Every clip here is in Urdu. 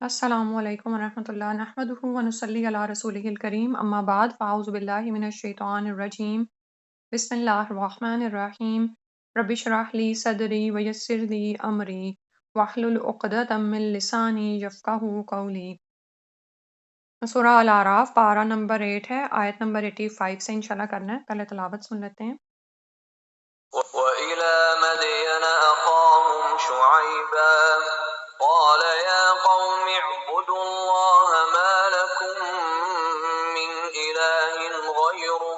السلام علیکم ورحمۃ اللہ نحمدہ ونصلی علی رسولہ الکریم اما بعد فاعوذ باللہ من الشیطان الرجیم بسم اللہ الرحمن الرحیم رب اشرح لی صدری ویسر لی امری واحلل عقدۃ من لسانی یفقہوا قولی۔ سورہ الاعراف پارہ نمبر 8 ہے، آیت نمبر 85 سے انشاءاللہ کرنا ہے۔ پہلے تلاوت سن لیتے ہیں۔ وَإِلَى مَدْيَنَ أَخَاهُمْ شُعَيْبًا قَالَ يَا قَوْمِ اعْبُدُوا اللَّهَ مَا لَكُم مِّنْ إِلَٰهٍ غَيْرُهُ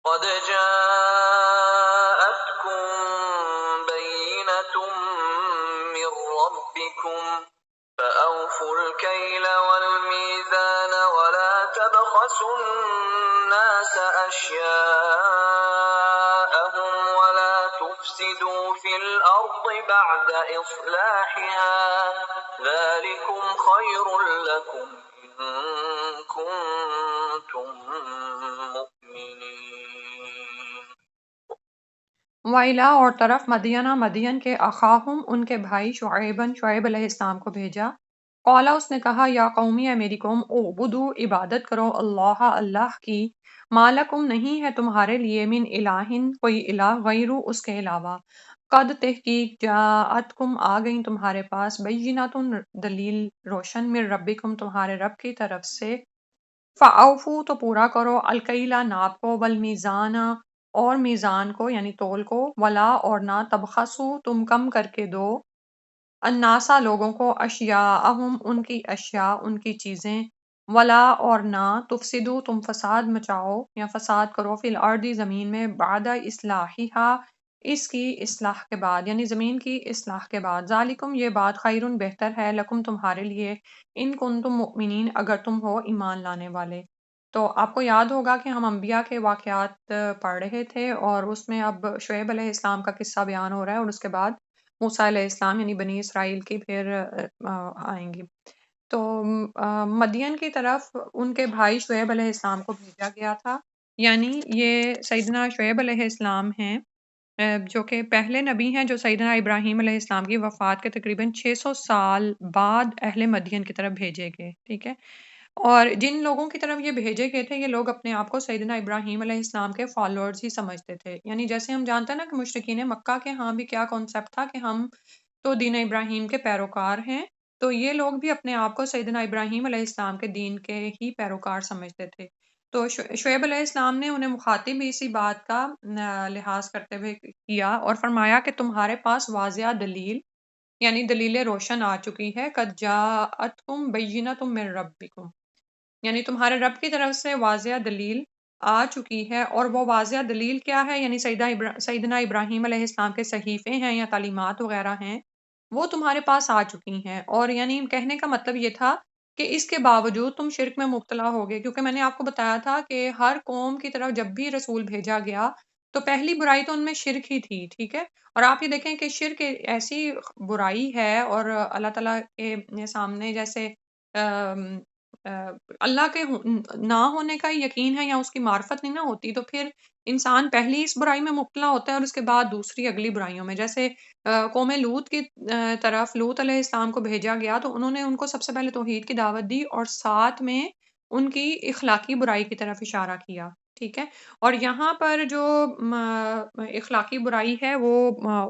قَدْ جَاءَتْكُم بَيِّنَةٌ مِّن رَّبِّكُمْ فَأَوْفُوا الْكَيْلَ وَالْمِيزَانَ وَلَا تَبْخَسُوا النَّاسَ أَشْيَاءَهُمْ وَلَا تُفْسِدُوا فِي الْأَرْضِ بَعْدَ إِصْلَاحِهَا ذَٰلِكُمْ خَيْرٌ لَّكُمْ إِن كُنتُم مُّؤْمِنِينَ۔ وَإِلَىٰ اور طرف مدینہ مدین کے اخاہم ان کے بھائی شعیب علیہ السلام کو بھیجا۔ قالا اس نے کہا یا قومی اے میری قوم اعبدوا عبادت کرو اللہ کی، ما لکم نہیں ہے تمہارے لیے من الہ کوئی الہ غیرو اس کے علاوہ، قد تحقیق جاءتکم آ گئیں تمہارے پاس بینۃ دلیل روشن من ربکم تمہارے رب کی طرف سے، فاوفو تو پورا کرو الکیلا ناپ کو، والمیزان اور میزان کو یعنی تول کو، ولا اور نہ تبخسو تم کم کر کے دو، الناسا لوگوں کو، اشیاءہم ان کی اشیاء ان کی چیزیں، ولا اور نہ تفسدو تم فساد مچاؤ یا فساد کرو فی الارض زمین میں، بعد اصلاحہا اس کی اصلاح کے بعد یعنی زمین کی اصلاح کے بعد، ذالکم یہ بات خیرن بہتر ہے، لکم تمہارے لیے، ان کنتم مؤمنین اگر تم ہو ایمان لانے والے۔ تو آپ کو یاد ہوگا کہ ہم انبیاء کے واقعات پڑھ رہے تھے، اور اس میں اب شعیب علیہ السلام کا قصہ بیان ہو رہا ہے، اور اس کے بعد موسیٰ علیہ السلام یعنی بنی اسرائیل کی پھر آئیں گی۔ تو مدین کی طرف ان کے بھائی شعیب علیہ السلام کو بھیجا گیا تھا، یعنی یہ سیدنا شعیب علیہ السلام ہیں، جو کہ پہلے نبی ہیں جو سیدنا ابراہیم علیہ السلام کی وفات کے تقریباً 600 سال بعد اہل مدین کی طرف بھیجے گئے، ٹھیک ہے۔ اور جن لوگوں کی طرف یہ بھیجے گئے تھے، یہ لوگ اپنے آپ کو سیدنا ابراہیم علیہ السلام کے فالوورز ہی سمجھتے تھے، یعنی جیسے ہم جانتے ہیں نا کہ مشرکین مکہ کے ہاں بھی کیا کانسیپٹ تھا کہ ہم تو دین ابراہیم کے پیروکار ہیں، تو یہ لوگ بھی اپنے آپ کو سیدنا ابراہیم علیہ السلام کے دین کے ہی پیروکار سمجھتے تھے۔ تو شعیب علیہ السلام نے انہیں مخاطب بھی اسی بات کا لحاظ کرتے ہوئے کیا اور فرمایا کہ تمہارے پاس واضح دلیل یعنی دلیل روشن آ چکی ہے، قد جاءتکم بینۃ من ربکم، یعنی تمہارے رب کی طرف سے واضح دلیل آ چکی ہے، اور وہ واضح دلیل کیا ہے، یعنی سیدنا ابراہیم علیہ السلام کے صحیفے ہیں یا تعلیمات وغیرہ ہیں، وہ تمہارے پاس آ چکی ہیں۔ اور یعنی کہنے کا مطلب یہ تھا کہ اس کے باوجود تم شرک میں مبتلا ہوگے، کیونکہ میں نے آپ کو بتایا تھا کہ ہر قوم کی طرف جب بھی رسول بھیجا گیا تو پہلی برائی تو ان میں شرک ہی تھی، ٹھیک ہے۔ اور آپ یہ دیکھیں کہ شرک ایسی برائی ہے، اور اللہ تعالیٰ کے سامنے جیسے اللہ کے نہ ہونے کا یقین ہے یا اس کی معرفت نہیں نہ ہوتی، تو پھر انسان پہلی اس برائی میں مبتلا ہوتا ہے اور اس کے بعد دوسری اگلی برائیوں میں، جیسے قوم لوط کی طرف لوط علیہ السلام کو بھیجا گیا تو انہوں نے ان کو سب سے پہلے توحید کی دعوت دی، اور ساتھ میں ان کی اخلاقی برائی کی طرف اشارہ کیا، ٹھیک ہے۔ اور یہاں پر جو اخلاقی برائی ہے وہ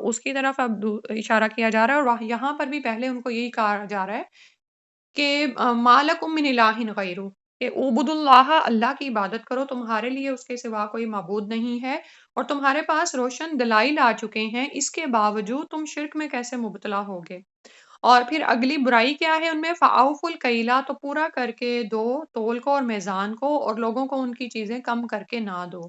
اس کی طرف اب اشارہ کیا جا رہا ہے، اور یہاں پر بھی پہلے ان کو یہی کہا جا رہا ہے کہ مالکم من الہ غیرہ، کہ اعبدوا اللہ، اللہ کی عبادت کرو، تمہارے لیے اس کے سوا کوئی معبود نہیں ہے، اور تمہارے پاس روشن دلائل آ چکے ہیں، اس کے باوجود تم شرک میں کیسے مبتلا ہوگے۔ اور پھر اگلی برائی کیا ہے ان میں، فَأَوْفُوا الْكَيْلَ، تو پورا کر کے دو تول کو اور میزان کو، اور لوگوں کو ان کی چیزیں کم کر کے نہ دو۔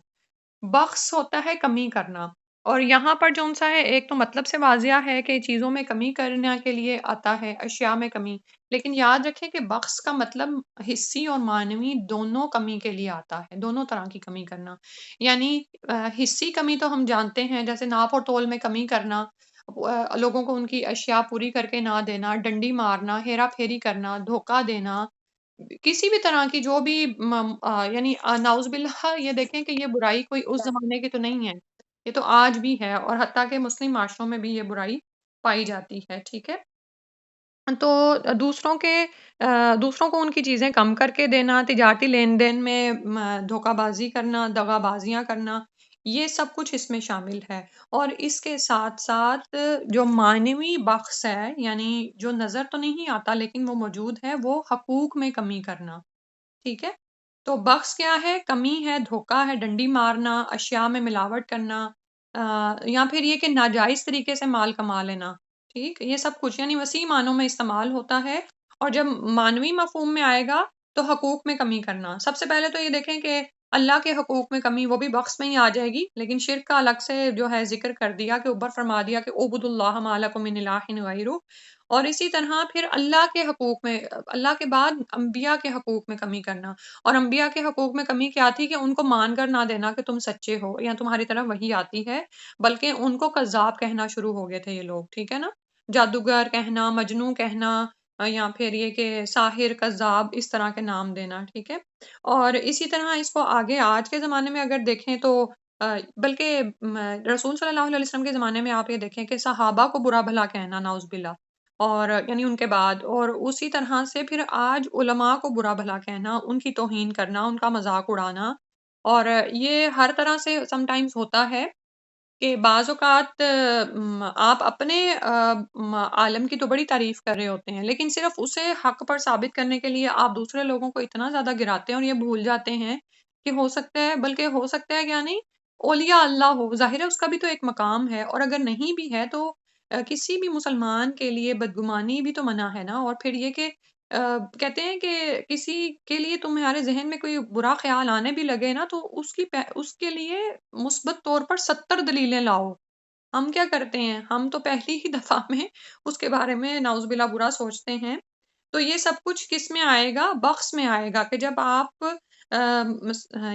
بخس ہوتا ہے کمی کرنا، اور یہاں پر جو سا ہے ایک تو مطلب سے واضح ہے کہ چیزوں میں کمی کرنے کے لیے آتا ہے، اشیاء میں کمی، لیکن یاد رکھیں کہ بخس کا مطلب حصی اور معنوی دونوں کمی کے لیے آتا ہے، دونوں طرح کی کمی کرنا۔ یعنی حصی کمی تو ہم جانتے ہیں، جیسے ناپ اور تول میں کمی کرنا، لوگوں کو ان کی اشیاء پوری کر کے نہ دینا، ڈنڈی مارنا، ہیرا پھیری کرنا، دھوکہ دینا، کسی بھی طرح کی جو بھی یعنی نعوذ باللہ، یہ دیکھیں کہ یہ برائی کوئی اس زمانے کی تو نہیں ہے، یہ تو آج بھی ہے، اور حتیٰ کہ مسلم معاشروں میں بھی یہ برائی پائی جاتی ہے، ٹھیک ہے۔ تو دوسروں کو ان کی چیزیں کم کر کے دینا، تجارتی لین دین میں دھوکہ بازی کرنا، دغا بازیاں کرنا، یہ سب کچھ اس میں شامل ہے۔ اور اس کے ساتھ ساتھ جو معنوی بخس ہے، یعنی جو نظر تو نہیں آتا لیکن وہ موجود ہے، وہ حقوق میں کمی کرنا، ٹھیک ہے؟ تو بخس کیا ہے؟ کمی ہے، دھوکہ ہے، ڈنڈی مارنا، اشیاء میں ملاوٹ کرنا، یا پھر یہ کہ ناجائز طریقے سے مال کما لینا، ٹھیک؟ یہ سب کچھ یعنی وسیع معنوں میں استعمال ہوتا ہے۔ اور جب معنوی مفہوم میں آئے گا تو حقوق میں کمی کرنا۔ سب سے پہلے تو یہ دیکھیں کہ اللہ کے حقوق میں کمی، وہ بھی بخس میں ہی آ جائے گی، لیکن شرک کا الگ سے جو ہے ذکر کر دیا کہ اوپر فرما دیا کہ اعبد اللہ ما لکم من الہ غیرہ۔ اور اسی طرح پھر اللہ کے حقوق میں، اللہ کے بعد انبیاء کے حقوق میں کمی کرنا۔ اور انبیاء کے حقوق میں کمی کیا تھی؟ کہ ان کو مان کر نہ دینا کہ تم سچے ہو یا تمہاری طرف وحی آتی ہے، بلکہ ان کو کذاب کہنا شروع ہو گئے تھے یہ لوگ، ٹھیک ہے نا؟ جادوگر کہنا، مجنوں کہنا، یا پھر یہ کہ ساحر، کذاب، اس طرح کے نام دینا، ٹھیک ہے؟ اور اسی طرح اس کو آگے آج کے زمانے میں اگر دیکھیں تو بلکہ رسول صلی اللہ علیہ وسلم کے زمانے میں آپ یہ دیکھیں کہ صحابہ کو برا بھلا کہنا، نعوذ باللہ، اور یعنی ان کے بعد، اور اسی طرح سے پھر آج علماء کو برا بھلا کہنا، ان کی توہین کرنا، ان کا مذاق اڑانا، اور یہ ہر طرح سے سم ٹائمز ہوتا ہے کہ بعض اوقات آپ اپنے عالم کی تو بڑی تعریف کر رہے ہوتے ہیں، لیکن صرف اسے حق پر ثابت کرنے کے لیے آپ دوسرے لوگوں کو اتنا زیادہ گراتے ہیں اور یہ بھول جاتے ہیں کہ ہو سکتا ہے، بلکہ ہو سکتا ہے کیا نہیں، اولیاء اللہ ہو، ظاہر ہے اس کا بھی تو ایک مقام ہے، اور اگر نہیں بھی ہے تو کسی بھی مسلمان کے لیے بدگمانی بھی تو منع ہے نا۔ اور پھر یہ کہ کہتے ہیں کہ کسی کے لیے تمہارے ذہن میں کوئی برا خیال آنے بھی لگے نا، تو اس کے لیے مثبت طور پر 70 دلیلیں لاؤ۔ ہم کیا کرتے ہیں؟ ہم تو پہلی ہی دفعہ میں اس کے بارے میں نعوذ باللہ برا سوچتے ہیں۔ تو یہ سب کچھ کس میں آئے گا؟ بخس میں آئے گا، کہ جب آپ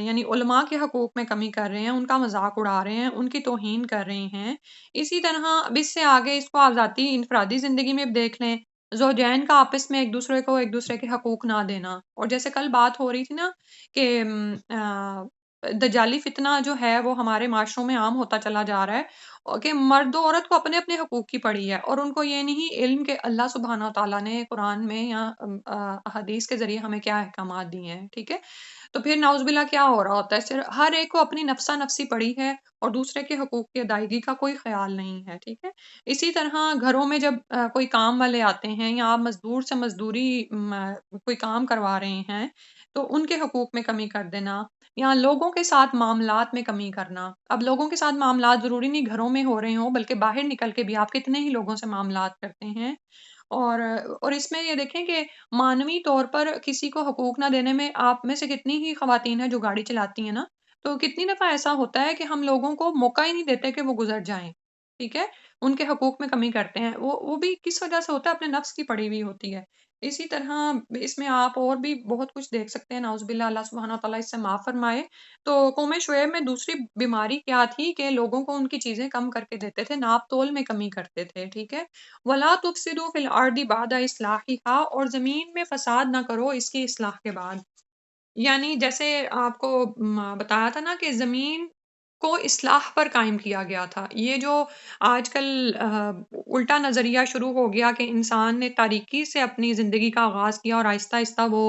یعنی علماء کے حقوق میں کمی کر رہے ہیں، ان کا مذاق اڑا رہے ہیں، ان کی توہین کر رہے ہیں۔ اسی طرح اب اس سے آگے اس کو آپ ذاتی انفرادی زندگی میں دیکھ لیں، زوجین کا آپس میں ایک دوسرے کے حقوق نہ دینا۔ اور جیسے کل بات ہو رہی تھی نا کہ دجالی فتنہ جو ہے وہ ہمارے معاشروں میں عام ہوتا چلا جا رہا ہے، اور کہ مرد و عورت کو اپنے اپنے حقوق کی پڑی ہے، اور ان کو یہ نہیں علم کہ اللہ سبحانہ تعالیٰ نے قرآن میں یا حدیث کے ذریعے ہمیں کیا احکامات دیے ہیں، ٹھیک ہے؟ تو پھر نعوذ باللہ کیا ہو رہا ہوتا ہے؟ صرف ہر ایک کو اپنی نفسا نفسی پڑی ہے، اور دوسرے کے حقوق کی ادائیگی کا کوئی خیال نہیں ہے، ٹھیک ہے؟ اسی طرح گھروں میں جب کوئی کام والے آتے ہیں، یا آپ مزدور سے مزدوری کوئی کام کروا رہے ہیں، تو ان کے حقوق میں کمی کر دینا، یا لوگوں کے ساتھ معاملات میں کمی کرنا۔ اب لوگوں کے ساتھ معاملات ضروری نہیں گھروں میں ہو رہے ہوں، بلکہ باہر نکل کے بھی آپ کتنے ہی لوگوں سے معاملات کرتے ہیں۔ اور اس میں یہ دیکھیں کہ معنوی طور پر کسی کو حقوق نہ دینے میں آپ میں سے کتنی ہی خواتین ہیں جو گاڑی چلاتی ہیں نا، تو کتنی دفعہ ایسا ہوتا ہے کہ ہم لوگوں کو موقع ہی نہیں دیتے کہ وہ گزر جائیں، ٹھیک ہے؟ ان کے حقوق میں کمی کرتے ہیں، وہ بھی کس وجہ سے ہوتا ہے؟ اپنے نفس کی پڑی ہوئی ہوتی ہے۔ اسی طرح اس میں آپ اور بھی بہت کچھ دیکھ سکتے ہیں، نعوذ باللہ، اللہ سبحانہ تعالیٰ اس سے معاف فرمائے۔ تو قوم شعیب میں دوسری بیماری کیا تھی؟ کہ لوگوں کو ان کی چیزیں کم کر کے دیتے تھے، ناپ تول میں کمی کرتے تھے، ٹھیک ہے؟ وَلَا تُفْسِدُوا فِي الْأَرْضِ بَعْدَ إِصْلَاحِهَا، اور زمین میں فساد نہ کرو اس کی اصلاح کے بعد۔ یعنی جیسے آپ کو بتایا تھا نا کہ زمین کو اصلاح پر قائم کیا گیا تھا۔ یہ جو آج کل الٹا نظریہ شروع ہو گیا کہ انسان نے تاریکی سے اپنی زندگی کا آغاز کیا اور آہستہ آہستہ وہ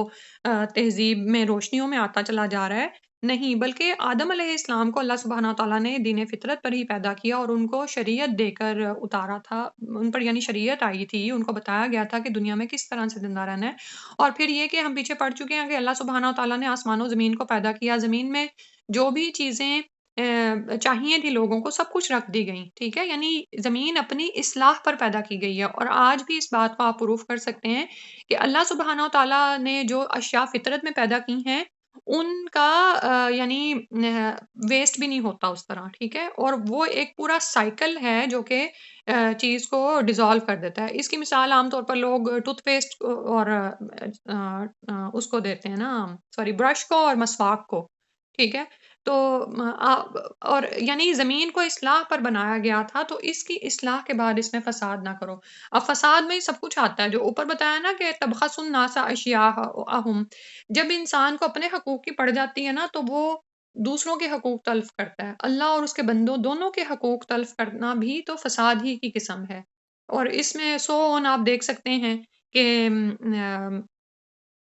تہذیب میں روشنیوں میں آتا چلا جا رہا ہے، نہیں، بلکہ آدم علیہ السلام کو اللہ سبحانہ تعالیٰ نے دین فطرت پر ہی پیدا کیا، اور ان کو شریعت دے کر اتارا تھا، ان پر یعنی شریعت آئی تھی، ان کو بتایا گیا تھا کہ دنیا میں کس طرح سے زندہ رہنا ہے۔ اور پھر یہ کہ ہم پیچھے پڑ چکے ہیں کہ اللہ سبحانہ تعالیٰ نے آسمان و زمین کو پیدا کیا، زمین میں جو بھی چیزیں چاہیے تھی لوگوں کو، سب کچھ رکھ دی گئیں، ٹھیک ہے؟ یعنی زمین اپنی اصلاح پر پیدا کی گئی ہے، اور آج بھی اس بات کو آپ پروف کر سکتے ہیں کہ اللہ سبحانہ تعالیٰ نے جو اشیاء فطرت میں پیدا کی ہیں، ان کا یعنی ویسٹ بھی نہیں ہوتا اس طرح، ٹھیک ہے؟ اور وہ ایک پورا سائیکل ہے جو کہ چیز کو ڈیزالو کر دیتا ہے۔ اس کی مثال عام طور پر لوگ ٹوتھ پیسٹ اور اس کو دیتے ہیں نا، سوری، برش کو اور مسواک کو، ٹھیک ہے؟ تو اور یعنی زمین کو اصلاح پر بنایا گیا تھا، تو اس کی اصلاح کے بعد اس میں فساد نہ کرو۔ اب فساد میں ہی سب کچھ آتا ہے، جو اوپر بتایا نا کہ تبخس الناس اشیاءہم، جب انسان کو اپنے حقوق کی پڑ جاتی ہے نا، تو وہ دوسروں کے حقوق تلف کرتا ہے۔ اللہ اور اس کے بندوں دونوں کے حقوق تلف کرنا بھی تو فساد ہی کی قسم ہے۔ اور اس میں سو آپ دیکھ سکتے ہیں کہ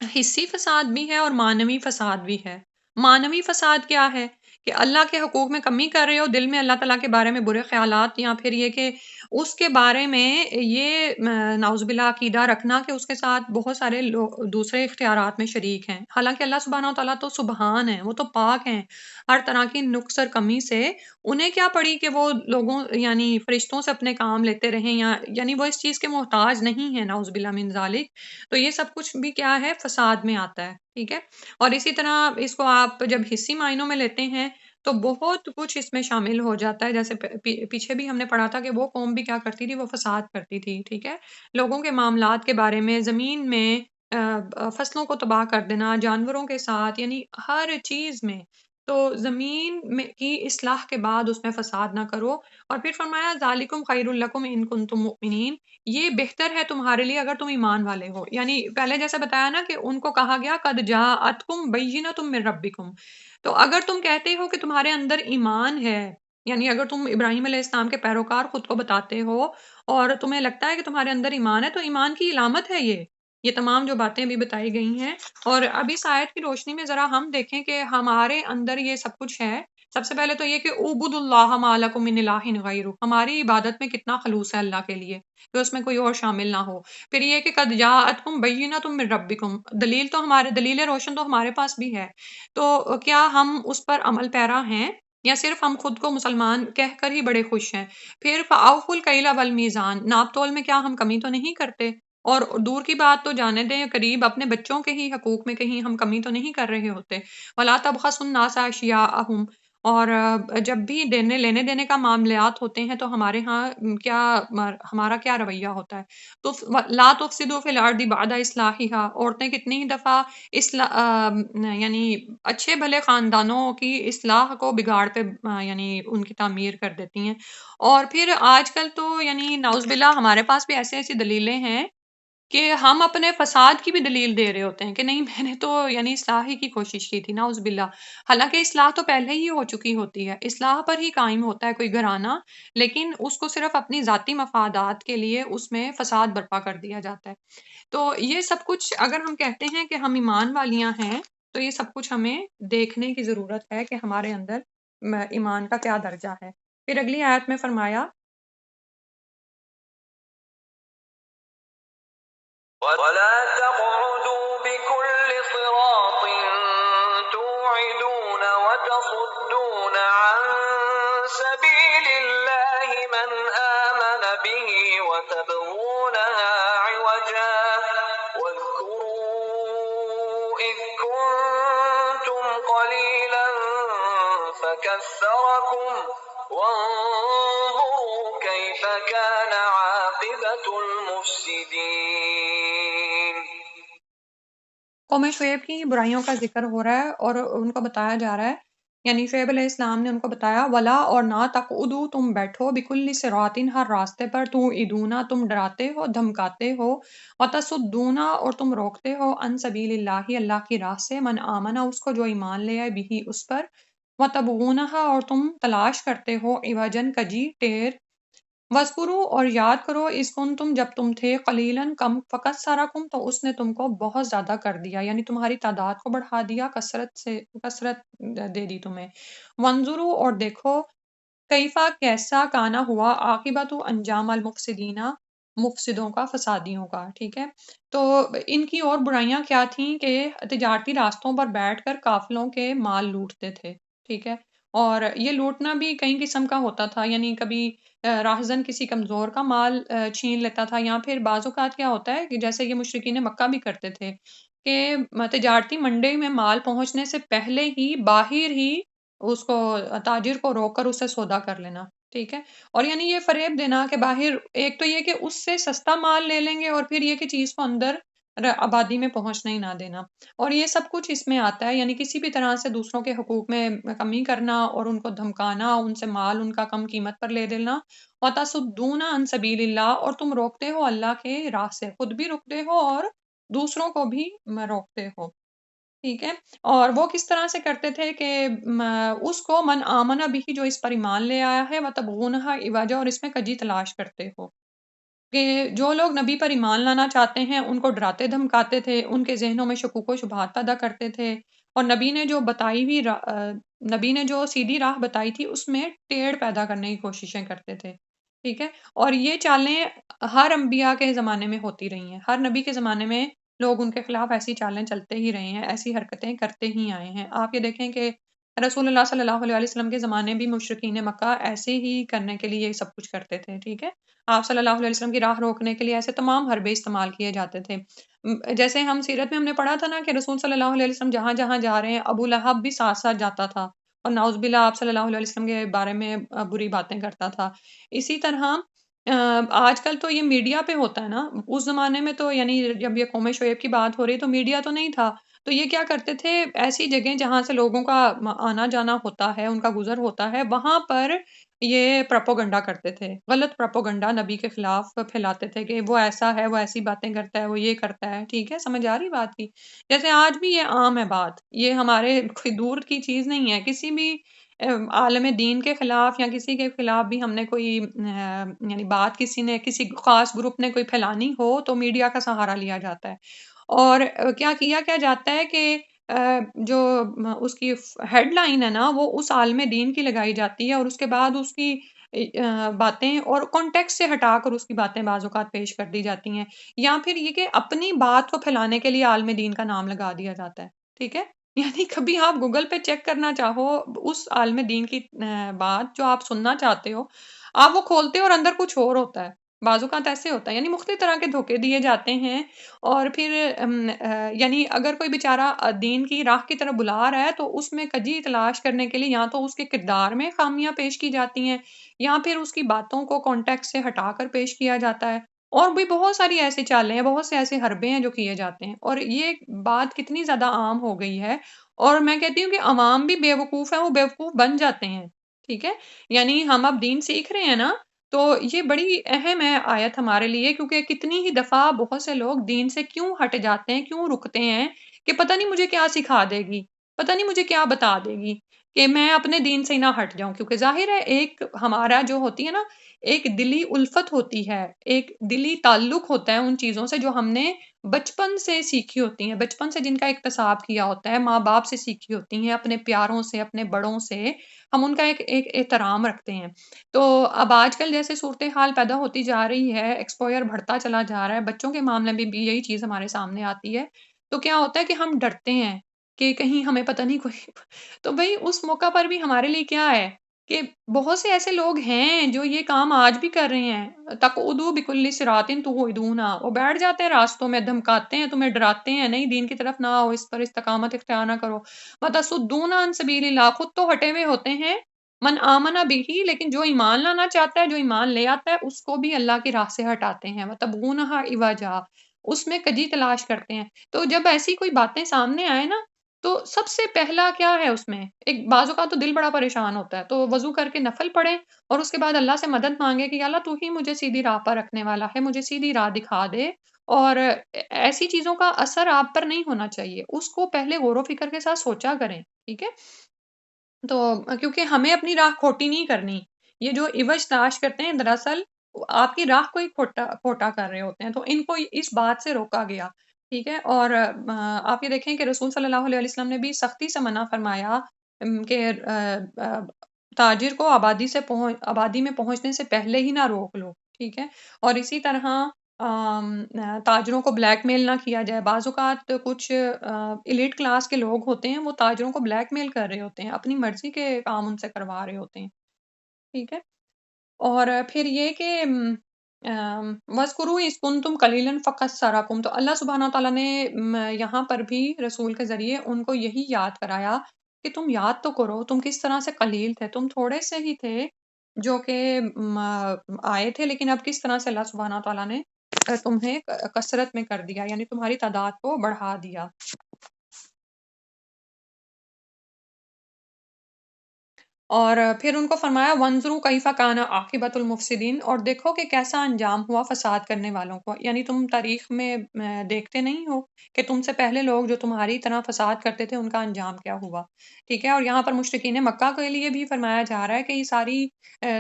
حصی فساد بھی ہے اور معنوی فساد بھی ہے۔ معنوی فساد کیا ہے کہ اللہ کے حقوق میں کمی کر رہے ہو، دل میں اللہ تعالیٰ کے بارے میں برے خیالات، یا پھر یہ کہ اس کے بارے میں یہ نعوذ باللہ عقیدہ رکھنا کہ اس کے ساتھ بہت سارے دوسرے اختیارات میں شریک ہیں، حالانکہ اللہ سبحانہ وتعالیٰ تو سبحان ہے، وہ تو پاک ہیں ہر طرح کی نقص اور کمی سے۔ انہیں کیا پڑی کہ وہ لوگوں یعنی فرشتوں سے اپنے کام لیتے رہیں، یا یعنی وہ اس چیز کے محتاج نہیں ہے، نعوذ باللہ من ذالک۔ تو یہ سب کچھ بھی کیا ہے، فساد میں آتا ہے، ٹھیک ہے۔ اور اسی طرح اس کو آپ جب حصی معنوں میں لیتے ہیں تو بہت کچھ اس میں شامل ہو جاتا ہے، جیسے پیچھے بھی ہم نے پڑھا تھا کہ وہ قوم بھی کیا کرتی تھی، وہ فساد کرتی تھی، ٹھیک ہے۔ لوگوں کے معاملات کے بارے میں، زمین میں فصلوں کو تباہ کر دینا، جانوروں کے ساتھ، یعنی ہر چیز میں۔ تو زمین میں کی اصلاح کے بعد اس میں فساد نہ کرو۔ اور پھر فرمایا ذالکم خیر لکم ان کنتم مؤمنین، یہ بہتر ہے تمہارے لیے اگر تم ایمان والے ہو۔ یعنی پہلے جیسے بتایا نا کہ ان کو کہا گیا قد جاءتکم بینۃ من ربکم، تو اگر تم کہتے ہو کہ تمہارے اندر ایمان ہے، یعنی اگر تم ابراہیم علیہ السلام کے پیروکار خود کو بتاتے ہو اور تمہیں لگتا ہے کہ تمہارے اندر ایمان ہے، تو ایمان کی علامت ہے یہ تمام جو باتیں بھی بتائی گئی ہیں۔ اور اب اس آیت کی روشنی میں ذرا ہم دیکھیں کہ ہمارے اندر یہ سب کچھ ہے۔ سب سے پہلے تو یہ کہ اعبدوا اللہ ما لکم من الہ غیرہ، ہماری عبادت میں کتنا خلوص ہے اللہ کے لیے کہ اس میں کوئی اور شامل نہ ہو۔ پھر یہ کہ قد جاءتکم بینۃ من ربکم، دلیل روشن تو ہمارے پاس بھی ہے، تو کیا ہم اس پر عمل پیرا ہیں یا صرف ہم خود کو مسلمان کہہ کر ہی بڑے خوش ہیں؟ پھر فاوفوا الکیل والمیزان، ناپ تول میں کیا ہم کمی تو نہیں کرتے؟ اور دور کی بات تو جانے دیں، قریب اپنے بچوں کے ہی حقوق میں کہیں ہم کمی تو نہیں کر رہے ہوتے۔ ولا تبخسوا الناس اشیاءہم، اور جب بھی لینے دینے کا معاملات ہوتے ہیں تو ہمارے ہاں کیا ہمارا کیا رویہ ہوتا ہے؟ تو لا تفسدوا فی الارض بعد اصلاحها، عورتیں کتنی ہی دفعہ یعنی اچھے بھلے خاندانوں کی اصلاح کو بگاڑ پہ یعنی ان کی تعمیر کر دیتی ہیں۔ اور پھر آج کل تو یعنی نعوذ باللہ ہمارے پاس بھی ایسی ایسی دلیلیں ہیں کہ ہم اپنے فساد کی بھی دلیل دے رہے ہوتے ہیں کہ نہیں میں نے تو یعنی اصلاح ہی کی کوشش کی تھی، نعوذ باللہ۔ حالانکہ اصلاح تو پہلے ہی ہو چکی ہوتی ہے، اصلاح پر ہی قائم ہوتا ہے کوئی گھرانہ، لیکن اس کو صرف اپنی ذاتی مفادات کے لیے اس میں فساد برپا کر دیا جاتا ہے۔ تو یہ سب کچھ اگر ہم کہتے ہیں کہ ہم ایمان والیاں ہیں تو یہ سب کچھ ہمیں دیکھنے کی ضرورت ہے کہ ہمارے اندر ایمان کا کیا درجہ ہے۔ پھر اگلی آیت میں فرمایا ولا تقعدوا بكل صراط توعدون وتصدون عن سبيل الله من آمن به وتبغونها عوجا واذكروا إذ كنتم قليلا فكثركم وانظروا كيف كان عاقبة المفسدين۔ قوم شعیب کی برائیوں کا ذکر ہو رہا ہے اور ان کو بتایا جا رہا ہے، یعنی شعیب علیہ السلام نے ان کو بتایا ولا، اور نہ تقعدو، تم بیٹھو بکل صراطن، ہر راستے پر، توعدونا، تم ڈراتے ہو دھمکاتے ہو، وتصدونا، اور تم روکتے ہو، عن سبیل اللہ، اللہ کی راہ سے، من آمنا، اس کو جو ایمان لے آئے، بھی اس پر، وتبغونہا، اور تم تلاش کرتے ہو، عوجن، کجی، ٹیر، وَاذْکُرُوا، اور یاد کرو، اذ کنتم، جب تم تھے، قلیلاً کم، فکثرکم، تو اس نے تم کو بہت زیادہ کر دیا، یعنی تمہاری تعداد کو بڑھا دیا، کثرت دے دی تمہیں۔ وانظروا، اور دیکھو، کیفا، کیسا، کانا ہوا، عاقبت، انجام، المفسدین، مفسدوں کا، فسادیوں کا، ٹھیک ہے۔ تو ان کی اور برائیاں کیا تھیں کہ تجارتی راستوں پر بیٹھ کر قافلوں کے مال لوٹتے تھے، ٹھیک ہے۔ اور یہ لوٹنا بھی کئی قسم کا ہوتا تھا، یعنی کبھی راہزن کسی کمزور کا مال چھین لیتا تھا، یا پھر بعض اوقات کیا ہوتا ہے کہ جیسے یہ مشرکین مکہ بھی کرتے تھے کہ تجارتی منڈی میں مال پہنچنے سے پہلے ہی باہر ہی اس کو تاجر کو روک کر اس سے سودا کر لینا، ٹھیک ہے۔ اور یعنی یہ فریب دینا کہ باہر ایک تو یہ کہ اس سے سستا مال لے لیں گے، اور پھر یہ کہ چیز کو اندر آبادی میں پہنچنا ہی نہ دینا، اور یہ سب کچھ اس میں آتا ہے، یعنی کسی بھی طرح سے دوسروں کے حقوق میں کمی کرنا اور ان کو دھمکانا، ان سے مال ان کا کم قیمت پر لے دینا، وَتَصُدُّونَ عَن سَبِيلِ اللَّهِ، اور تم روکتے ہو اللہ کے راہ سے، خود بھی روکتے ہو اور دوسروں کو بھی روکتے ہو، ٹھیک ہے۔ اور وہ کس طرح سے کرتے تھے کہ اس کو من آمنہ بھی، جو اس پر ایمان لے آیا ہے، وَتَبْغُونَهَا عِوَجًا، اور اس میں کجی تلاش کرتے ہو۔ کہ جو لوگ نبی پر ایمان لانا چاہتے ہیں ان کو ڈراتے دھمکاتے تھے، ان کے ذہنوں میں شکوک و شبہات پیدا کرتے تھے، اور نبی نے جو سیدھی راہ بتائی تھی اس میں ٹیڑھ پیدا کرنے کی کوششیں کرتے تھے، ٹھیک ہے؟ اور یہ چالیں ہر انبیاء کے زمانے میں ہوتی رہی ہیں، ہر نبی کے زمانے میں لوگ ان کے خلاف ایسی چالیں چلتے ہی رہے ہیں، ایسی حرکتیں کرتے ہی آئے ہیں۔ آپ یہ دیکھیں کہ رسول اللہ صلی اللہ علیہ وسلم کے زمانے بھی مشرکین مکہ ایسے ہی کرنے کے لیے سب کچھ کرتے تھے، ٹھیک ہے؟ آپ صلی اللہ علیہ وسلم کی راہ روکنے کے لیے ایسے تمام حربے استعمال کیے جاتے تھے۔ جیسے ہم سیرت میں ہم نے پڑھا تھا نا کہ رسول صلی اللہ علیہ وسلم جہاں جہاں جا رہے ہیں ابو لہب بھی ساتھ ساتھ جاتا تھا، اور نعوذ باللہ آپ صلی اللہ علیہ وسلم کے بارے میں بری باتیں کرتا تھا۔ اسی طرح آج کل تو یہ میڈیا پہ ہوتا ہے نا، اس زمانے میں تو یعنی جب یہ قوم شعیب کی بات ہو رہی تو میڈیا تو نہیں تھا، تو یہ کیا کرتے تھے، ایسی جگہیں جہاں سے لوگوں کا آنا جانا ہوتا ہے، ان کا گزر ہوتا ہے، وہاں پر یہ پروپوگنڈا کرتے تھے، غلط پروپوگنڈا نبی کے خلاف پھیلاتے تھے کہ وہ ایسا ہے، وہ ایسی باتیں کرتا ہے، وہ یہ کرتا ہے، ٹھیک ہے؟ سمجھ آ رہی بات کی؟ جیسے آج بھی یہ عام ہے بات، یہ ہمارے کوئی دور کی چیز نہیں ہے، کسی بھی عالم دین کے خلاف یا کسی کے خلاف بھی ہم نے کوئی یعنی بات کسی نے کسی خاص گروپ نے کوئی پھیلانی ہو تو میڈیا کا سہارا لیا جاتا ہے، اور کیا جاتا ہے کہ جو اس کی ہیڈ لائن ہے نا وہ اس عالم دین کی لگائی جاتی ہے، اور اس کے بعد اس کی باتیں اور کانٹیکس سے ہٹا کر اس کی باتیں بعض اوقات پیش کر دی جاتی ہیں، یا پھر یہ کہ اپنی بات کو پھیلانے کے لیے عالم دین کا نام لگا دیا جاتا ہے، ٹھیک ہے؟ یعنی کبھی آپ گوگل پہ چیک کرنا چاہو اس عالم دین کی بات جو آپ سننا چاہتے ہو، آپ وہ کھولتے ہو اور اندر کچھ اور ہوتا ہے، بعض اوقات ایسے ہوتا ہے، یعنی مختلف طرح کے دھوکے دیے جاتے ہیں، اور پھر یعنی اگر کوئی بیچارہ دین کی راہ کی طرف بلا رہا ہے تو اس میں کجی تلاش کرنے کے لیے یا تو اس کے کردار میں خامیاں پیش کی جاتی ہیں، یا پھر اس کی باتوں کو کانٹیکٹ سے ہٹا کر پیش کیا جاتا ہے، اور بھی بہت ساری ایسی چالیں ہیں، بہت سے ایسے حربے ہیں جو کیے جاتے ہیں، اور یہ بات کتنی زیادہ عام ہو گئی ہے، اور میں کہتی ہوں کہ عوام بھی بیوقوف ہے، وہ بیوقوف بن جاتے ہیں، ٹھیک ہے؟ یعنی ہم اب دین سیکھ رہے ہیں نا، تو یہ بڑی اہم ہے آیت ہمارے لیے، کیونکہ کتنی ہی دفعہ بہت سے لوگ دین سے کیوں ہٹ جاتے ہیں، کیوں رکتے ہیں کہ پتہ نہیں مجھے کیا سکھا دے گی، پتہ نہیں مجھے کیا بتا دے گی کہ میں اپنے دین سے ہی نہ ہٹ جاؤں، کیونکہ ظاہر ہے ایک ہمارا جو ہوتی ہے نا، ایک دلی الفت ہوتی ہے، ایک دلی تعلق ہوتا ہے ان چیزوں سے جو ہم نے بچپن سے سیکھی ہوتی ہیں، بچپن سے جن کا اکتساب کیا ہوتا ہے، ماں باپ سے سیکھی ہوتی ہیں، اپنے پیاروں سے، اپنے بڑوں سے ہم ان کا ایک احترام رکھتے ہیں۔ تو اب آج کل جیسے صورتحال پیدا ہوتی جا رہی ہے، ایکسپوئر بڑھتا چلا جا رہا ہے، بچوں کے معاملے میں بھی یہی چیز ہمارے سامنے آتی ہے، تو کیا ہوتا ہے کہ ہم ڈرتے ہیں کہ کہیں ہمیں پتہ نہیں کوئی تو بھئی اس موقع پر بھی ہمارے لیے کیا ہے کہ بہت سے ایسے لوگ ہیں جو یہ کام آج بھی کر رہے ہیں، تَقْعُدُوا بِكُلِّ صِرَاطٍ تُوعِدُونَ، وہ بیٹھ جاتے ہیں راستوں میں، دھمکاتے ہیں، تمہیں ڈراتے ہیں، نہیں دین کی طرف نہ آؤ، اس پر استقامت اختیار نہ کرو، وَتَصُدُّونَ عَن سَبِيلِ اللَّهِ، خود تو ہٹے ہوئے ہوتے ہیں، من آمن بِهِ، لیکن جو ایمان لانا چاہتا ہے، جو ایمان لے آتا ہے، اس کو بھی اللہ کی راہ سے ہٹاتے ہیں، وَتَبْغُونَهَا عِوَجًا، اس میں کجی تلاش کرتے ہیں۔ تو جب ایسی کوئی باتیں سامنے آئے نا، تو سب سے پہلا کیا ہے اس میں، ایک بعض اوقات تو دل بڑا پریشان ہوتا ہے، تو وضو کر کے نفل پڑھیں اور اس کے بعد اللہ سے مدد مانگے کہ یا اللہ تو ہی مجھے سیدھی راہ پر رکھنے والا ہے، مجھے سیدھی راہ دکھا دے، اور ایسی چیزوں کا اثر آپ پر نہیں ہونا چاہیے، اس کو پہلے غور و فکر کے ساتھ سوچا کریں، ٹھیک ہے؟ تو کیونکہ ہمیں اپنی راہ کھوٹی نہیں کرنی، یہ جو عوج تلاش کرتے ہیں دراصل آپ کی راہ کو ہی کھوٹا کر رہے ہوتے ہیں، تو ان کو اس بات سے روکا گیا، ٹھیک ہے؟ اور آپ یہ دیکھیں کہ رسول صلی اللہ علیہ وسلم نے بھی سختی سے منع فرمایا کہ تاجر کو آبادی میں پہنچنے سے پہلے ہی نہ روک لو، ٹھیک ہے؟ اور اسی طرح تاجروں کو بلیک میل نہ کیا جائے، بعض اوقات کچھ ایلیٹ کلاس کے لوگ ہوتے ہیں وہ تاجروں کو بلیک میل کر رہے ہوتے ہیں، اپنی مرضی کے کام ان سے کروا رہے ہوتے ہیں، ٹھیک ہے؟ اور پھر یہ کہ وَاذْكُرُوا إِذْ كُنتُمْ قَلِيلًا فَكَثَّرَكُمْ، تو اللہ سبحانہ وتعالیٰ نے یہاں پر بھی رسول کے ذریعے ان کو یہی یاد کرایا کہ تم یاد تو کرو تم کس طرح سے قلیل تھے، تم تھوڑے سے ہی تھے جو کہ آئے تھے، لیکن اب کس طرح سے اللہ سبحانہ وتعالیٰ نے تمہیں کثرت میں کر دیا، یعنی تمہاری تعداد کو بڑھا دیا۔ اور پھر ان کو فرمایا وَانظُرُوا کَیْفَ کَانَ عَاقِبَةُ الْمُفْسِدِينَ، اور دیکھو کہ کیسا انجام ہوا فساد کرنے والوں کو، یعنی تم تاریخ میں دیکھتے نہیں ہو کہ تم سے پہلے لوگ جو تمہاری طرح فساد کرتے تھے ان کا انجام کیا ہوا، ٹھیک ہے۔ اور یہاں پر مشرکین مکہ کے لیے بھی فرمایا جا رہا ہے کہ یہ ساری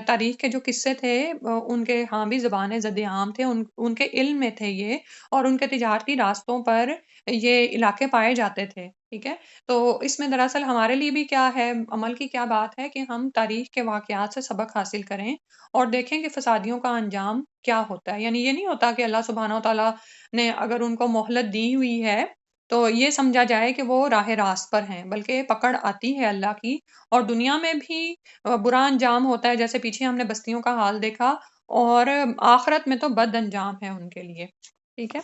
تاریخ کے جو قصے تھے ان کے ہاں بھی زبان زد عام تھے، ان کے علم میں تھے یہ، اور ان کے تجارتی راستوں پر یہ علاقے پائے جاتے تھے، ٹھیک ہے۔ تو اس میں دراصل ہمارے لیے بھی کیا ہے، عمل کی کیا بات ہے کہ ہم تاریخ کے واقعات سے سبق حاصل کریں اور دیکھیں کہ فسادیوں کا انجام کیا ہوتا ہے۔ یعنی یہ نہیں ہوتا کہ اللہ سبحانہ و تعالیٰ نے اگر ان کو مہلت دی ہوئی ہے تو یہ سمجھا جائے کہ وہ راہ راست پر ہیں، بلکہ پکڑ آتی ہے اللہ کی، اور دنیا میں بھی برا انجام ہوتا ہے، جیسے پیچھے ہم نے بستیوں کا حال دیکھا، اور آخرت میں تو بد انجام ہے ان کے لیے، ٹھیک ہے۔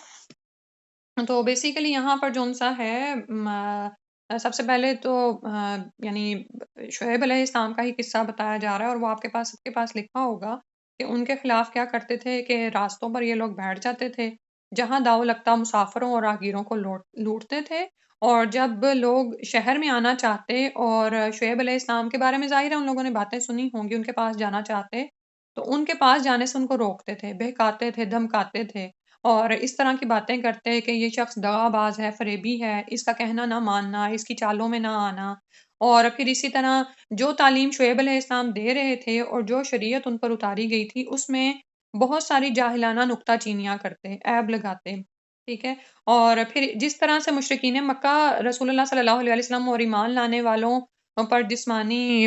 تو بیسیکلی یہاں پر جو سا ہے سب سے پہلے تو یعنی شعیب علیہ السلام کا ہی قصہ بتایا جا رہا ہے، اور وہ آپ کے پاس سب کے پاس لکھا ہوگا کہ ان کے خلاف کیا کرتے تھے کہ راستوں پر یہ لوگ بیٹھ جاتے تھے، جہاں داؤ لگتا مسافروں اور راہگیروں کو لوٹتے تھے، اور جب لوگ شہر میں آنا چاہتے اور شعیب علیہ السلام کے بارے میں ظاہر ہے ان لوگوں نے باتیں سنی ہوں گی، ان کے پاس جانا چاہتے تو ان کے پاس جانے سے ان کو روکتے تھے، بہکاتے تھے، دھمکاتے تھے، اور اس طرح کی باتیں کرتے کہ یہ شخص دغا باز ہے، فریبی ہے، اس کا کہنا نہ ماننا، اس کی چالوں میں نہ آنا، اور پھر اسی طرح جو تعلیم شعیب علیہ السلام دے رہے تھے اور جو شریعت ان پر اتاری گئی تھی اس میں بہت ساری جاہلانہ نکتہ چینیاں کرتے، عیب لگاتے، ٹھیک ہے۔ اور پھر جس طرح سے مشرکین مکہ رسول اللہ صلی اللہ علیہ وسلم اور ایمان لانے والوں پر جسمانی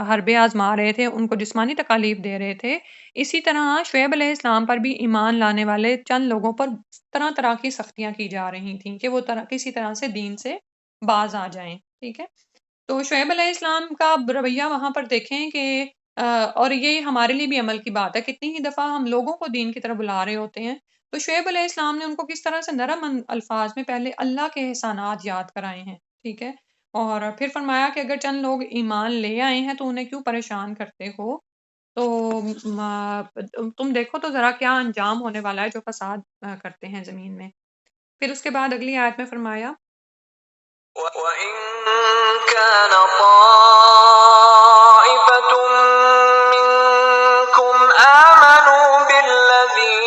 حربے آزما رہے تھے، ان کو جسمانی تکالیف دے رہے تھے، اسی طرح شعیب علیہ السلام پر بھی ایمان لانے والے چند لوگوں پر طرح طرح کی سختیاں کی جا رہی تھیں کہ وہ کسی طرح سے دین سے باز آ جائیں، ٹھیک ہے۔ تو شعیب علیہ السلام کا رویہ وہاں پر دیکھیں کہ اور یہ ہمارے لیے بھی عمل کی بات ہے، کتنی ہی دفعہ ہم لوگوں کو دین کی طرف بلا رہے ہوتے ہیں، تو شعیب علیہ السلام نے ان کو کس طرح سے نرم الفاظ میں پہلے اللہ کے احسانات یاد کرائے ہیں، ٹھیک ہے، اور پھر فرمایا کہ اگر چند لوگ ایمان لے آئے ہیں تو انہیں کیوں پریشان کرتے ہو، تو تم دیکھو تو ذرا کیا انجام ہونے والا ہے جو فساد کرتے ہیں زمین میں۔ پھر اس کے بعد اگلی آیت میں فرمایا وَإِن كَانَ طَائِفَةٌ مِّنكُمْ آمَنُوا بِالَّذِي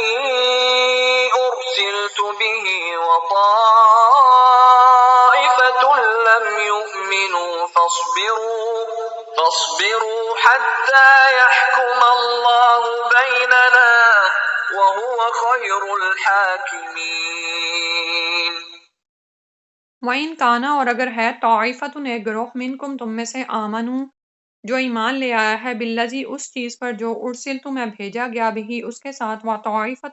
أُرْسِلْتُ بِهِ وَطَائِفَةٌ لَّمْ يُؤْمِنُوا فاصبروا حَتَّىٰ يَحْكُمَ اللَّهُ بَيْنَنَا وَهُوَ خَيْرُ الْحَاكِمِينَ۔ وَإِن کانا، اور اگر ہے طائفتٌ ایک گروہ منکم تم میں سے آمنو جو ایمان لے آیا ہے بالذی اس چیز پر جو ارسلت میں بھیجا گیا بھی اس کے ساتھ، وطائفتٌ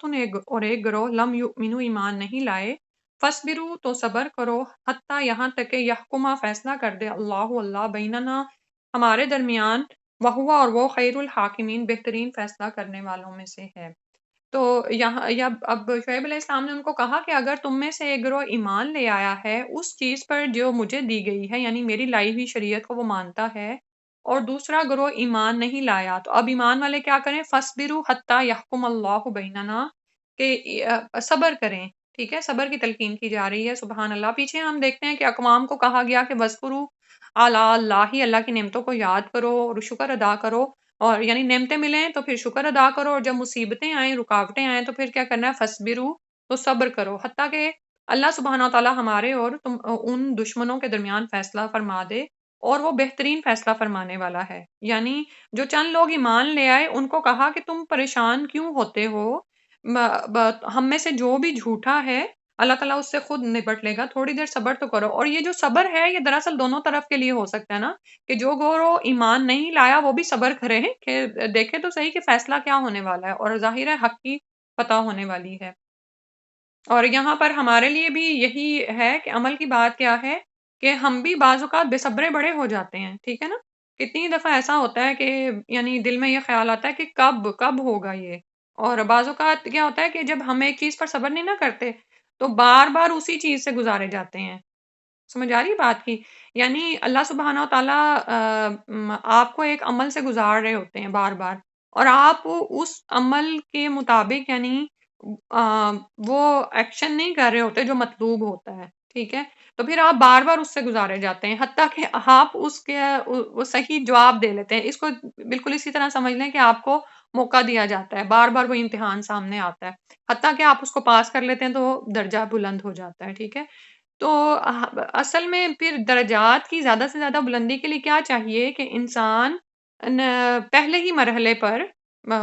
اور ایک گروہ لم یؤمنو ایمان نہیں لائے، فاصبروا تو صبر کرو، حتیٰ یہاں تک کہ یحکمہ فیصلہ کر دے اللہ بیننا ہمارے درمیان، وہوا اور وہ خیر الحاکمین بہترین فیصلہ کرنے والوں میں سے ہے۔ تو یہاں اب شعیب علیہ السلام نے ان کو کہا کہ اگر تم میں سے ایک گروہ ایمان لے آیا ہے اس چیز پر جو مجھے دی گئی ہے، یعنی میری لائی ہوئی شریعت کو وہ مانتا ہے، اور دوسرا گروہ ایمان نہیں لایا، تو اب ایمان والے کیا کریں، فَاصْبِرُوا حَتَّىٰ يَحْكُمَ اللَّهُ بَيْنَنَا، کہ صبر کریں، ٹھیک ہے، صبر کی تلقین کی جا رہی ہے، سبحان اللہ۔ پیچھے ہم دیکھتے ہیں کہ اقوام کو کہا گیا کہ وَاذْكُرُوا آلاء اللَّهِ، اللہ کی نعمتوں کو یاد کرو اور شکر ادا کرو، اور یعنی نعمتیں ملیں تو پھر شکر ادا کرو، اور جب مصیبتیں آئیں، رکاوٹیں آئیں تو پھر کیا کرنا ہے، فَاصْبِرُوا تو صبر کرو، حتیٰ کہ اللہ سبحانہ و تعالیٰ ہمارے اور ان دشمنوں کے درمیان فیصلہ فرما دے، اور وہ بہترین فیصلہ فرمانے والا ہے۔ یعنی جو چند لوگ ایمان لے آئے ان کو کہا کہ تم پریشان کیوں ہوتے ہو، ہم میں سے جو بھی جھوٹا ہے اللہ تعالیٰ اس سے خود نبٹ لے گا، تھوڑی دیر صبر تو کرو۔ اور یہ جو صبر ہے یہ دراصل دونوں طرف کے لیے ہو سکتا ہے نا، کہ جو گورو ایمان نہیں لایا وہ بھی صبر کرے کہ دیکھے تو صحیح کہ فیصلہ کیا ہونے والا ہے، اور ظاہر ہے حق کی پتہ ہونے والی ہے۔ اور یہاں پر ہمارے لیے بھی یہی ہے کہ عمل کی بات کیا ہے کہ ہم بھی بعض اوقات بے صبرے بڑے ہو جاتے ہیں، ٹھیک ہے نا، کتنی دفعہ ایسا ہوتا ہے کہ یعنی دل میں یہ خیال آتا ہے کہ کب ہوگا یہ، اور بعض اوقات کیا ہوتا ہے کہ جب ہم ایک چیز پر صبر نہیں نہ کرتے تو بار بار اسی چیز سے گزارے جاتے ہیں، سمجھ آ رہی ہے بات کی، یعنی اللہ سبحانہ و تعالیٰ آپ کو ایک عمل سے گزار رہے ہوتے ہیں بار بار، اور آپ اس عمل کے مطابق یعنی وہ ایکشن نہیں کر رہے ہوتے جو مطلوب ہوتا ہے، ٹھیک ہے، تو پھر آپ بار بار اس سے گزارے جاتے ہیں، حتیٰ کہ آپ اس کے وہ صحیح جواب دے لیتے ہیں۔ اس کو بالکل اسی طرح سمجھ لیں کہ آپ کو موقع دیا جاتا ہے، بار بار وہ امتحان سامنے آتا ہے، حتیٰ کہ آپ اس کو پاس کر لیتے ہیں تو درجہ بلند ہو جاتا ہے، ٹھیک ہے۔ تو اصل میں پھر درجات کی زیادہ سے زیادہ بلندی کے لیے کیا چاہیے کہ انسان پہلے ہی مرحلے پر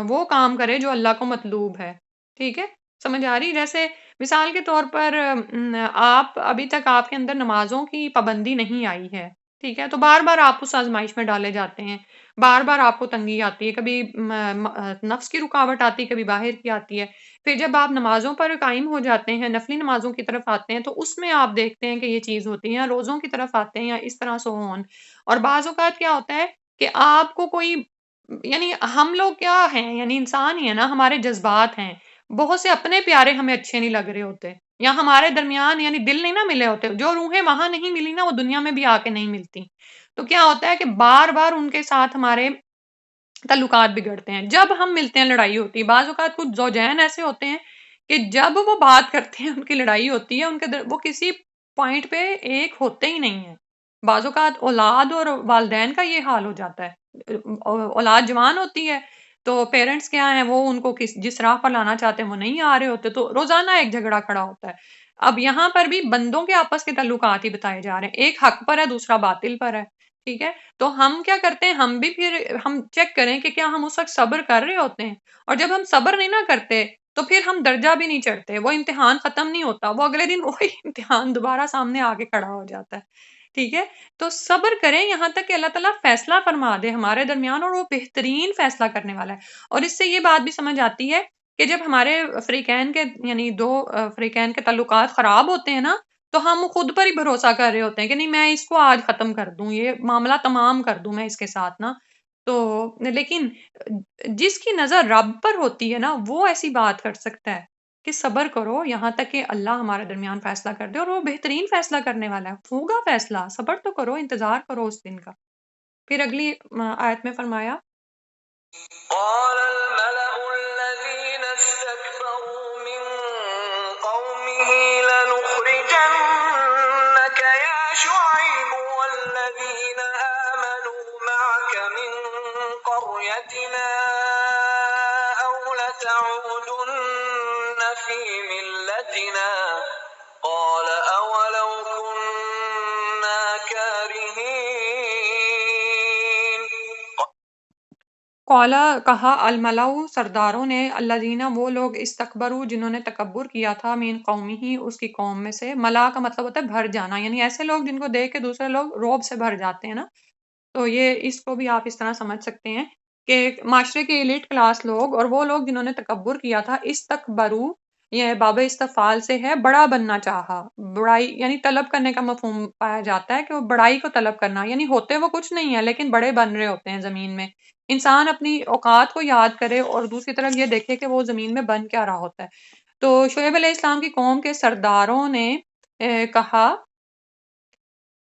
وہ کام کرے جو اللہ کو مطلوب ہے، ٹھیک ہے؟ سمجھ آ رہی؟ جیسے مثال کے طور پر آپ ابھی تک آپ کے اندر نمازوں کی پابندی نہیں آئی ہے، ٹھیک ہے؟ تو بار بار آپ اس آزمائش میں ڈالے جاتے ہیں، بار بار آپ کو تنگی آتی ہے، کبھی نفس کی رکاوٹ آتی ہے، کبھی باہر کی آتی ہے۔ پھر جب آپ نمازوں پر قائم ہو جاتے ہیں، نفلی نمازوں کی طرف آتے ہیں، تو اس میں آپ دیکھتے ہیں کہ یہ چیز ہوتی ہے، یا روزوں کی طرف آتے ہیں، یا اس طرح سو آن۔ اور بعض اوقات کیا ہوتا ہے کہ آپ کو کوئی، یعنی ہم لوگ کیا ہیں، یعنی انسان ہی ہے نا، ہمارے جذبات ہیں، بہت سے اپنے پیارے ہمیں اچھے نہیں لگ رہے ہوتے، یا ہمارے درمیان یعنی دل نہیں نا ملے ہوتے، جو روحیں وہاں نہیں ملی نا وہ دنیا میں بھی آ کے نہیں ملتی۔ تو کیا ہوتا ہے کہ بار بار ان کے ساتھ ہمارے تعلقات بگڑتے ہیں، جب ہم ملتے ہیں لڑائی ہوتی ہے۔ بعض اوقات کچھ زوجین ایسے ہوتے ہیں کہ جب وہ بات کرتے ہیں ان کی لڑائی ہوتی ہے، وہ کسی پوائنٹ پہ ایک ہوتے ہی نہیں ہیں۔ بعض اوقات اولاد اور والدین کا یہ حال ہو جاتا ہے، اولاد جوان ہوتی ہے تو پیرنٹس کیا ہیں، وہ ان کو جس راہ پر لانا چاہتے ہیں وہ نہیں آ رہے ہوتے، تو روزانہ ایک جھگڑا کھڑا ہوتا ہے۔ اب یہاں پر بھی بندوں کے آپس کے تعلقات ہی بتائے جا رہے ہیں، ایک حق پر ہے، دوسرا باطل پر ہے، ٹھیک ہے؟ تو ہم کیا کرتے ہیں، ہم چیک کریں کہ کیا ہم اس وقت صبر کر رہے ہوتے ہیں، اور جب ہم صبر نہیں نہ کرتے تو پھر ہم درجہ بھی نہیں چڑھتے، وہ امتحان ختم نہیں ہوتا، وہ اگلے دن وہی امتحان دوبارہ سامنے آ کے کھڑا ہو جاتا ہے، ٹھیک ہے؟ تو صبر کریں یہاں تک کہ اللہ تعالیٰ فیصلہ فرما دے ہمارے درمیان، اور وہ بہترین فیصلہ کرنے والا ہے۔ اور اس سے یہ بات بھی سمجھ آتی ہے کہ جب ہمارے فریقین کے، یعنی دو فریقین کے تعلقات خراب ہوتے ہیں نا، تو ہم خود پر ہی بھروسہ کر رہے ہوتے ہیں کہ نہیں، میں اس کو آج ختم کر دوں، یہ معاملہ تمام کر دوں میں اس کے ساتھ نا۔ تو لیکن جس کی نظر رب پر ہوتی ہے نا، وہ ایسی بات کر سکتا ہے کہ صبر کرو یہاں تک کہ اللہ ہمارے درمیان فیصلہ کر دے، اور وہ بہترین فیصلہ کرنے والا ہے، ہوگا فیصلہ، صبر تو کرو، انتظار کرو اس دن کا۔ پھر اگلی آیت میں فرمایا، قال الملأ الذين استكبروا من قومه لنخرجنك يا شعيب والذين آمنوا معك من قريتنا أو لتعودن في ملتنا قال أولو كنا كارهين قولا کہا، الملأ سرداروں نے، الذین وہ لوگ، استکبروا جنہوں نے تکبر کیا تھا، من قومی ہی اس کی قوم میں سے۔ ملا کا مطلب ہوتا ہے بھر جانا، یعنی ایسے لوگ جن کو دیکھ کے دوسرے لوگ رعب سے بھر جاتے ہیں نا، تو یہ اس کو بھی آپ اس طرح سمجھ سکتے ہیں کہ معاشرے کے ایلیٹ کلاس لوگ اور وہ لوگ جنہوں نے تکبر کیا تھا، استکبروا یہ باب استفعال سے ہے، بڑا بننا چاہا، بڑائی یعنی طلب کرنے کا مفہوم پایا جاتا ہے کہ وہ بڑائی کو طلب کرنا، یعنی ہوتے وہ کچھ نہیں ہے لیکن بڑے بن رہے ہوتے ہیں زمین میں۔ انسان اپنی اوقات کو یاد کرے اور دوسری طرف یہ دیکھے کہ وہ زمین میں بن کیا رہا ہوتا ہے۔ تو شعیب علیہ السلام کی قوم کے سرداروں نے کہا،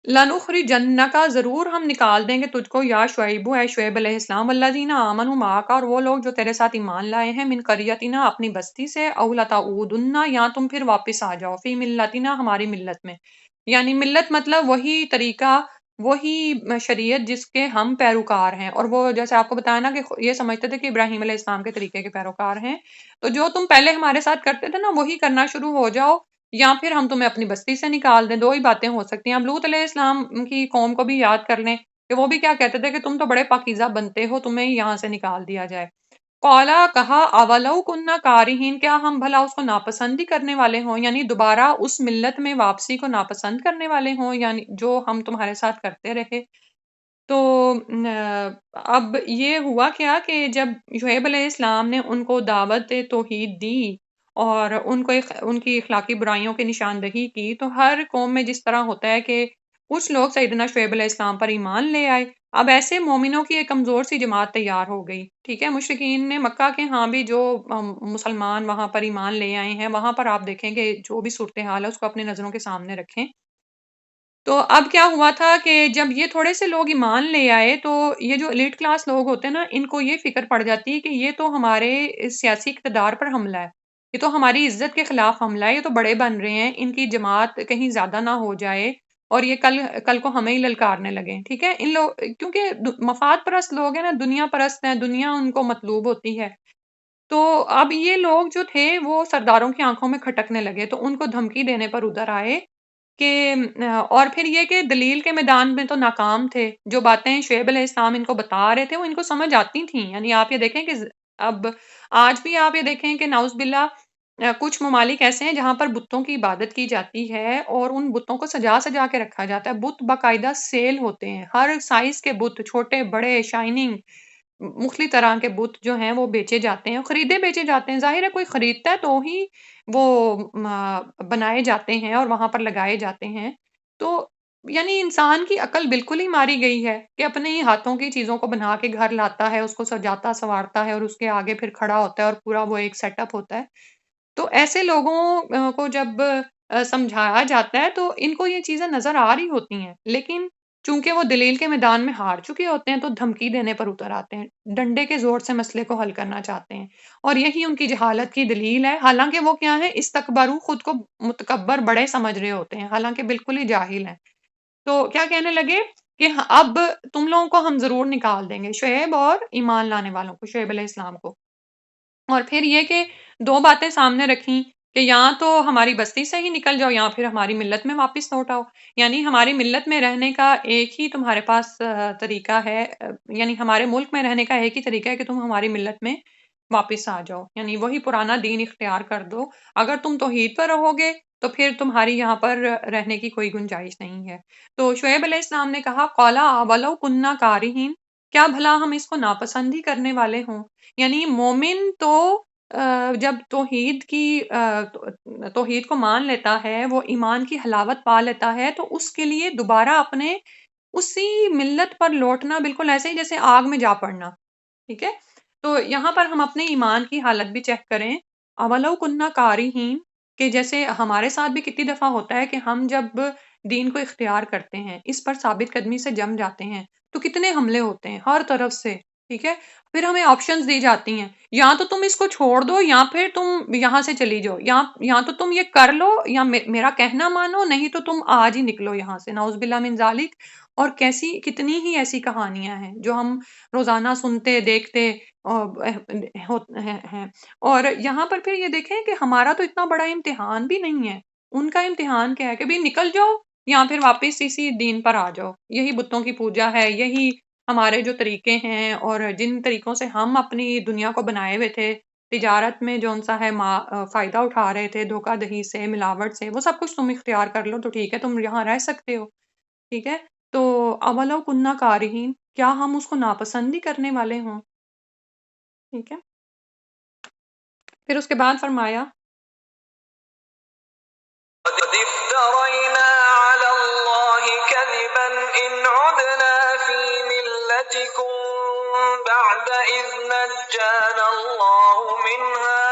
لَنُخْرِجَنَّکَ ضرور ہم نکال دیں گے تجھ کو، یا شعیب اے شعیب علیہ السلام، والذین آمنوا معک اور وہ لوگ جو تیرے ساتھ ایمان لائے ہیں، من قریتنا اپنی بستی سے، او لتعودن یا تم پھر واپس آ جاؤ، فی ملتنا ہماری ملت میں، یعنی ملت مطلب وہی طریقہ، وہی شریعت جس کے ہم پیروکار ہیں، اور وہ جیسے آپ کو بتایا نا کہ یہ سمجھتے تھے کہ ابراہیم علیہ السلام کے طریقے کے پیروکار ہیں، تو جو تم پہلے ہمارے ساتھ کرتے تھے نا وہی کرنا شروع ہو جاؤ، یا پھر ہم تمہیں اپنی بستی سے نکال دیں، دو ہی باتیں ہو سکتی ہیں۔ اب لوط علیہ السلام کی قوم کو بھی یاد کر لیں کہ وہ بھی کیا کہتے تھے کہ تم تو بڑے پاکیزہ بنتے ہو، تمہیں یہاں سے نکال دیا جائے۔ قالا کہا، اولو کننا کارہین کیا ہم بھلا اس کو ناپسند ہی کرنے والے ہوں، یعنی دوبارہ اس ملت میں واپسی کو ناپسند کرنے والے ہوں، یعنی جو ہم تمہارے ساتھ کرتے رہے۔ تو اب یہ ہوا کیا کہ جب شعیب علیہ السلام نے ان کو دعوت توحید دی اور ان کو ان کی اخلاقی برائیوں کی نشاندہی کی، تو ہر قوم میں جس طرح ہوتا ہے کہ کچھ لوگ سیدنا شعیب علیہ السلام پر ایمان لے آئے، اب ایسے مومنوں کی ایک کمزور سی جماعت تیار ہو گئی، ٹھیک ہے؟ مشرکین نے مکہ کے ہاں بھی جو مسلمان وہاں پر ایمان لے آئے ہیں، وہاں پر آپ دیکھیں کہ جو بھی صورتحال ہے اس کو اپنی نظروں کے سامنے رکھیں۔ تو اب کیا ہوا تھا کہ جب یہ تھوڑے سے لوگ ایمان لے آئے، تو یہ جو ایلیٹ کلاس لوگ ہوتے ہیں نا، ان کو یہ فکر پڑ جاتی ہے کہ یہ تو ہمارے سیاسی اقتدار پر حملہ ہے، یہ تو ہماری عزت کے خلاف حملہ ہے، یہ تو بڑے بن رہے ہیں، ان کی جماعت کہیں زیادہ نہ ہو جائے اور یہ کل کو ہمیں ہی للکارنے لگیں، ٹھیک ہے؟ ان لوگ کیونکہ مفاد پرست لوگ ہیں نا، دنیا پرست ہیں، دنیا ان کو مطلوب ہوتی ہے، تو اب یہ لوگ جو تھے وہ سرداروں کی آنکھوں میں کھٹکنے لگے، تو ان کو دھمکی دینے پر ادھر آئے کہ اور پھر یہ کہ دلیل کے میدان میں تو ناکام تھے، جو باتیں شعیب علیہ السلام ان کو بتا رہے تھے وہ ان کو سمجھ آتی تھیں، یعنی آپ یہ دیکھیں کہ اب آج بھی آپ یہ دیکھیں کہ نعوذ باللہ کچھ ممالک ایسے ہیں جہاں پر بتوں کی عبادت کی جاتی ہے اور ان بتوں کو سجا سجا کے رکھا جاتا ہے، بت باقاعدہ سیل ہوتے ہیں، ہر سائز کے بت، چھوٹے بڑے شائننگ مختلف طرح کے بت جو ہیں وہ بیچے جاتے ہیں، خریدے بیچے جاتے ہیں، ظاہر ہے کوئی خریدتا ہے تو ہی وہ بنائے جاتے ہیں اور وہاں پر لگائے جاتے ہیں، تو یعنی انسان کی عقل بالکل ہی ماری گئی ہے کہ اپنے ہی ہاتھوں کی چیزوں کو بنا کے گھر لاتا ہے، اس کو سجاتا سنوارتا ہے اور اس کے آگے پھر کھڑا ہوتا ہے اور پورا وہ ایک سیٹ اپ ہوتا ہے، تو ایسے لوگوں کو جب سمجھایا جاتا ہے تو ان کو یہ چیزیں نظر آ رہی ہوتی ہیں، لیکن چونکہ وہ دلیل کے میدان میں ہار چکے ہوتے ہیں تو دھمکی دینے پر اتر آتے ہیں، ڈنڈے کے زور سے مسئلے کو حل کرنا چاہتے ہیں اور یہی ان کی جہالت کی دلیل ہے، حالانکہ وہ کیا ہے، استکبروا، خود کو متکبر بڑے سمجھ رہے ہوتے ہیں، حالانکہ بالکل ہی جاہل ہیں، تو کیا کہنے لگے کہ اب تم لوگوں کو ہم ضرور نکال دیں گے، شعیب اور ایمان لانے والوں کو، شعیب علیہ السلام کو، اور پھر یہ کہ دو باتیں سامنے رکھیں کہ یا تو ہماری بستی سے ہی نکل جاؤ یا پھر ہماری ملت میں واپس لوٹ آؤ، یعنی ہماری ملت میں رہنے کا ایک ہی تمہارے پاس طریقہ ہے، یعنی ہمارے ملک میں رہنے کا ایک ہی طریقہ ہے کہ تم ہماری ملت میں واپس آ جاؤ، یعنی وہی پرانا دین اختیار کر دو، اگر تم توحید پر رہو گے تو پھر تمہاری یہاں پر رہنے کی کوئی گنجائش نہیں ہے، تو شعیب علیہ السلام نے کہا قَالَ أَوَلَوْ كُنَّا كَارِهِينَ، کیا بھلا ہم اس کو ناپسند ہی کرنے والے ہوں، یعنی مومن تو جب توحید کو مان لیتا ہے، وہ ایمان کی حلاوت پا لیتا ہے تو اس کے لیے دوبارہ اپنے اسی ملت پر لوٹنا بالکل ایسے ہی جیسے آگ میں جا پڑنا، ٹھیک ہے؟ تو یہاں پر ہم اپنے ایمان کی حالت بھی چیک کریں، اولو کننا کارہین، کہ جیسے ہمارے ساتھ بھی کتنی دفعہ ہوتا ہے کہ ہم جب دین کو اختیار کرتے ہیں، اس پر ثابت قدمی سے جم جاتے ہیں تو کتنے حملے ہوتے ہیں ہر طرف سے، ٹھیک ہے؟ پھر ہمیں آپشنز دی جاتی ہیں، یا تو تم اس کو چھوڑ دو یا پھر تم یہاں سے چلی جاؤ، یا تو تم یہ کر لو یا میرا کہنا مانو، نہیں تو تم آج ہی نکلو یہاں سے، نعوذ باللہ من ذالک، اور کتنی ہی ایسی کہانیاں ہیں جو ہم روزانہ سنتے دیکھتے ہیں، اور یہاں پر پھر یہ دیکھیں کہ ہمارا تو اتنا بڑا امتحان بھی نہیں ہے، ان کا امتحان کیا ہے کہ بھی نکل جاؤ یا پھر واپس اسی دین پر آ جاؤ، یہی بتوں کی پوجا ہے، یہی ہمارے جو طریقے ہیں اور جن طریقوں سے ہم اپنی دنیا کو بنائے ہوئے تھے، تجارت میں جون سا ہے فائدہ اٹھا رہے تھے، دھوکہ دہی سے، ملاوٹ سے، وہ سب کچھ تم اختیار کر لو تو ٹھیک ہے، تم یہاں رہ سکتے ہو، ٹھیک ہے؟ تو اولو کننا کارہین، کیا ہم اس کو ناپسند ہی کرنے والے ہوں، ٹھیک ہے؟ پھر اس کے بعد فرمایا قد افترينا على الله كذبا إن عدنا في ملتكم بعد إذ نجانا الله منها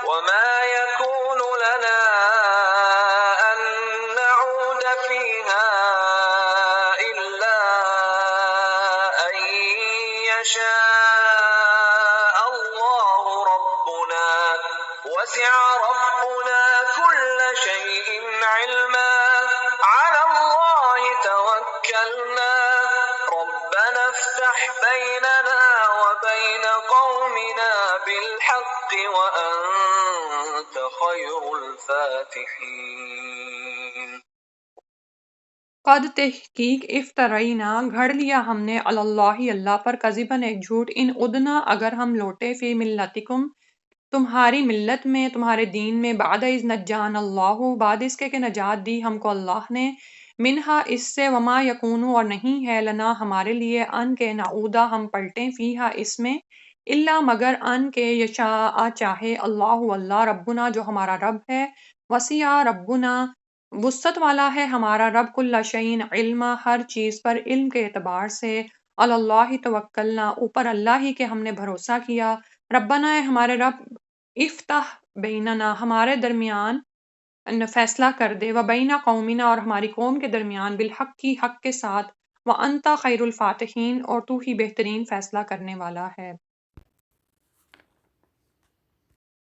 وما يكون لنا أن نعود فيها إلا أن يشاء الله ربنا وسع ربنا كل شيء علما على الله توكلنا ربنا افتح بيننا وبين قومنا بالحق وأنت خير الفاتحين قد تحقیق افترینا گھڑ لیا ہم نے علی اللہ اللہ پر کذباً ایک جھوٹ ان ادنا اگر ہم لوٹے فی ملتکم تمہاری ملت میں تمہارے دین میں بعد از نجان اللہ بعد اس کے کہ نجات دی ہم کو اللہ نے منہا اس سے وما یکون اور نہیں ہے لنا ہمارے لیے ان کے نعودا ہم پلٹیں فیہا اس میں الا مگر ان کے یشاء چاہے اللہ اللہ ربنا جو ہمارا رب ہے وسیع ربنا وسعت والا ہے ہمارا رب کل شعین علم ہر چیز پر علم کے اعتبار سے اللہ توکلنا اوپر اللہ ہی کے ہم نے بھروسہ کیا ربنا ہے ہمارے رب افتح بیننا ہمارے درمیان فیصلہ کر دے و بینا قومنا اور ہماری قوم کے درمیان بالحق کی حق کے ساتھ وانت خیر الفاتحین اور تو ہی بہترین فیصلہ کرنے والا ہے